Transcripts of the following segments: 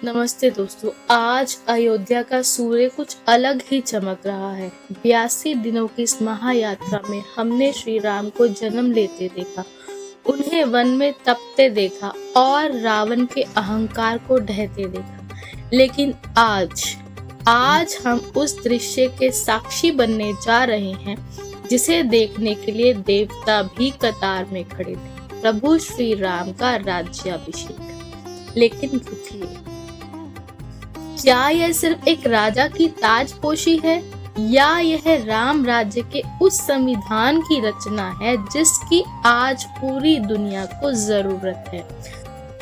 नमस्ते दोस्तों। आज अयोध्या का सूर्य कुछ अलग ही चमक रहा है। 82 दिनों की इस महायात्रा में हमने श्री राम को जन्म लेते देखा, उन्हें वन में तपते देखा और रावण के अहंकार को ढहते देखा। लेकिन आज हम उस दृश्य के साक्षी बनने जा रहे हैं जिसे देखने के लिए देवता भी कतार में खड़े थे। प्रभु श्री राम का राज्याभिषेक। लेकिन रुकिए, क्या यह सिर्फ एक राजा की ताजपोशी है या यह राम राज्य के उस संविधान की रचना है जिसकी आज पूरी दुनिया को जरूरत है?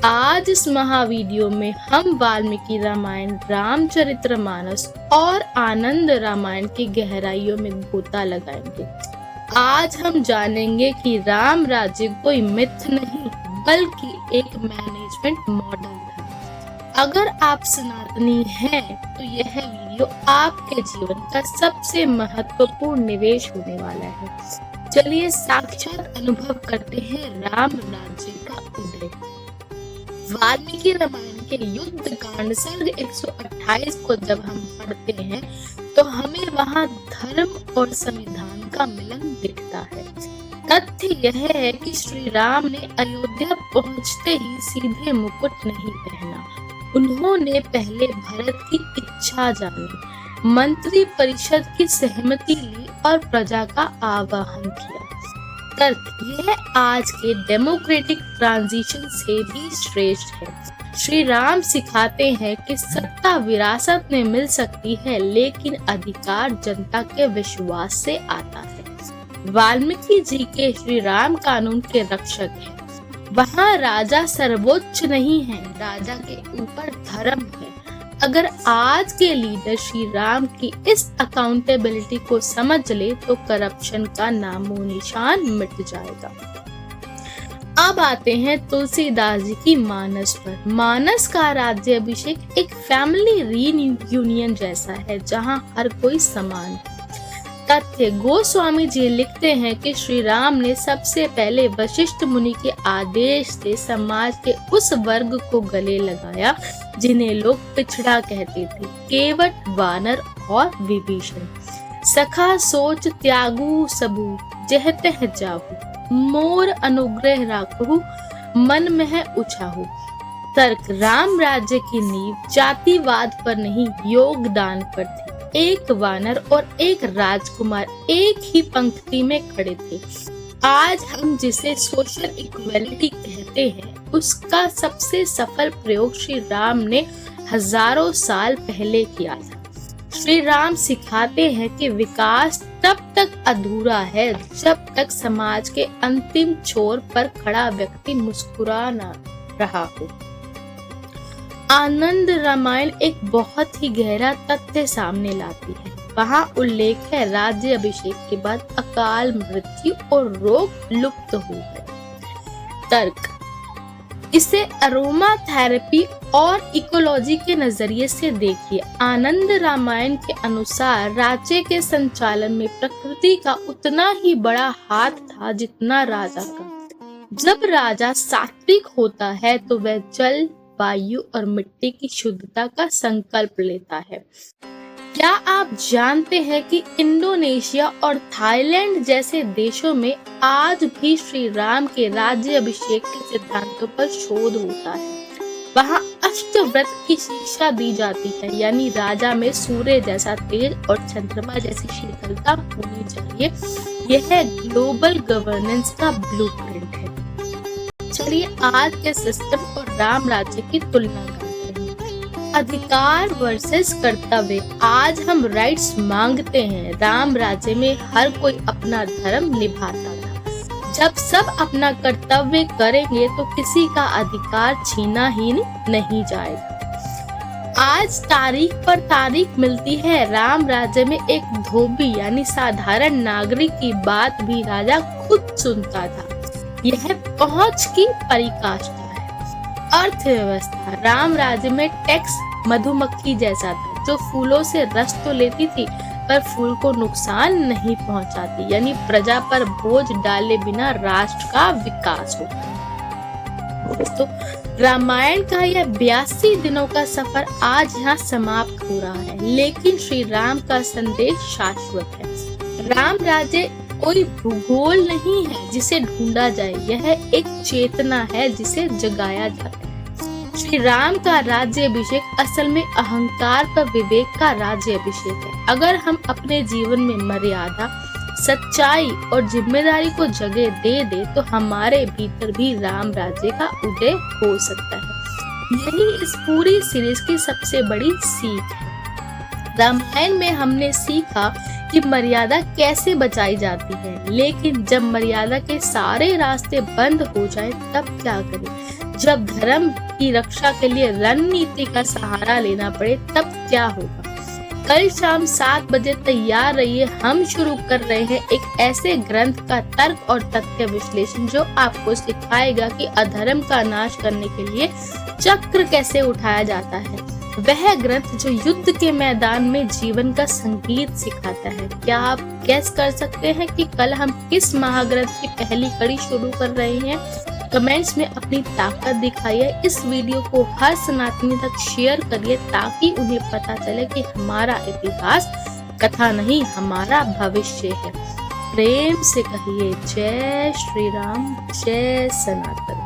आज इस महावीडियो में हम वाल्मीकि रामायण, रामचरितमानस और आनंद रामायण की गहराइयों में गोता लगाएंगे। आज हम जानेंगे कि राम राज्य कोई मिथ नहीं बल्कि एक मैनेजमेंट मॉडल है। अगर आप सनातनी हैं तो यह वीडियो आपके जीवन का सबसे महत्वपूर्ण निवेश होने वाला है। चलिए साक्षात अनुभव करते हैं राम राज्य का उदय। वाल्मीकि रामायण के युद्ध कांड सर्ग 128 को जब हम पढ़ते हैं तो हमें वहां धर्म और संविधान का मिलन दिखता है। तथ्य यह है कि श्री राम ने अयोध्या पहुंचते ही सीधे मुकुट नहीं पहना। उन्होंने पहले भरत की इच्छा जानी, मंत्री परिषद की सहमति ली और प्रजा का आवाहन किया। तर्क यह आज के डेमोक्रेटिक ट्रांजिशन से भी श्रेष्ठ है। श्री राम सिखाते हैं कि सत्ता विरासत में मिल सकती है, लेकिन अधिकार जनता के विश्वास से आता है। वाल्मीकि जी के श्री राम कानून के रक्षक हैं। वहाँ राजा सर्वोच्च नहीं है, राजा के ऊपर धर्म है। अगर आज के लीडर श्री राम की इस अकाउंटेबिलिटी को समझ ले तो करप्शन का नामो निशान मिट जाएगा। अब आते हैं तुलसीदास जी की मानस पर। मानस का राज्याभिषेक एक फैमिली रीयूनियन जैसा है जहाँ हर कोई समान है। तथ्य गोस्वामी जी लिखते हैं कि श्री राम ने सबसे पहले वशिष्ठ मुनि के आदेश से समाज के उस वर्ग को गले लगाया जिन्हें लोग पिछड़ा कहते थे। केवट, वानर और विभीषण। सखा सोच त्यागु सबू, जहतह जाहु, मोर अनुग्रह राखहु, मन में उछाहु। तर्क राम राज्य की नींव जातिवाद पर नहीं योगदान पर थी। एक वानर और एक राजकुमार एक ही पंक्ति में खड़े थे। आज हम जिसे सोशल इक्वलिटी कहते हैं उसका सबसे सफल प्रयोग श्री राम ने हजारों साल पहले किया था। श्री राम सिखाते हैं कि विकास तब तक अधूरा है जब तक समाज के अंतिम छोर पर खड़ा व्यक्ति मुस्कुरा न रहा हो। आनंद रामायण एक बहुत ही गहरा तथ्य सामने लाती है। वहाँ उल्लेख है राज्य अभिषेक के बाद अकाल मृत्यु और रोग लुप्त हो गए। तर्क इसे अरोमा थेरेपी और इकोलॉजी के नजरिए से देखिए। आनंद रामायण के अनुसार राज्य के संचालन में प्रकृति का उतना ही बड़ा हाथ था जितना राजा का। जब राजा सात्विक होता है तो वह जल, वायु और मिट्टी की शुद्धता का संकल्प लेता है। क्या आप जानते हैं कि इंडोनेशिया और थाईलैंड जैसे देशों में आज भी श्री राम के राज्य अभिषेक के सिद्धांतों पर शोध होता है। वहाँ अष्टव्रत की शिक्षा दी जाती है, यानी राजा में सूर्य जैसा तेज और चंद्रमा जैसी शीतलता होनी चाहिए। यह ग्लोबल गवर्नेंस का ब्लूप्रिंट है। चलिए आज के सिस्टम और राम राज्य की तुलना करते हैं। अधिकार वर्सेस कर्तव्य। आज हम राइट्स मांगते हैं। राम राज्य में हर कोई अपना धर्म निभाता था। जब सब अपना कर्तव्य करेंगे तो किसी का अधिकार छीना ही नहीं जाएगा। आज तारीख पर तारीख मिलती है। राम राज्य में एक धोबी यानी साधारण नागरिक की बात भी राजा खुद सुनता था। यह पहुंच की परिकाष्ठा है। अर्थव्यवस्था। राम राज्य में टैक्स मधुमक्खी जैसा था जो फूलों से रस तो लेती थी पर फूल को नुकसान नहीं पहुंचाती, यानी प्रजा पर बोझ डाले बिना राष्ट्र का विकास होता है। दोस्तों रामायण का यह 82 दिनों का सफर आज यहाँ समाप्त हो रहा है, लेकिन श्री राम का संदेश शाश्वत है। राम राज्य कोई भूगोल नहीं है जिसे ढूंढा जाए, यह एक चेतना है जिसे जगाया जाता है। श्री राम का राज्याभिषेक असल में अहंकार पर विवेक का राज्याभिषेक है। अगर हम अपने जीवन में मर्यादा, सच्चाई और जिम्मेदारी को जगह दे दे तो हमारे भीतर भी राम राज्य का उदय हो सकता है। यही इस पूरी सीरीज की सबसे बड़ी सीख है। रामायण में हमने सीखा कि मर्यादा कैसे बचाई जाती है, लेकिन जब मर्यादा के सारे रास्ते बंद हो जाएं तब क्या करें? जब धर्म की रक्षा के लिए रणनीति का सहारा लेना पड़े तब क्या होगा? कल शाम 7 बजे तैयार रहिए। हम शुरू कर रहे हैं एक ऐसे ग्रंथ का तर्क और तथ्य विश्लेषण जो आपको सिखाएगा कि अधर्म का नाश करने के लिए चक्र कैसे उठाया जाता है। वह ग्रंथ जो युद्ध के मैदान में जीवन का संगीत सिखाता है। क्या आप गैस कर सकते हैं कि कल हम किस महाग्रंथ की पहली कड़ी शुरू कर रहे हैं? कमेंट्स में अपनी ताकत दिखाइए। इस वीडियो को हर सनातनी तक शेयर करिए ताकि उन्हें पता चले कि हमारा इतिहास कथा नहीं, हमारा भविष्य है। प्रेम से कहिए जय श्री राम, जय सनातन।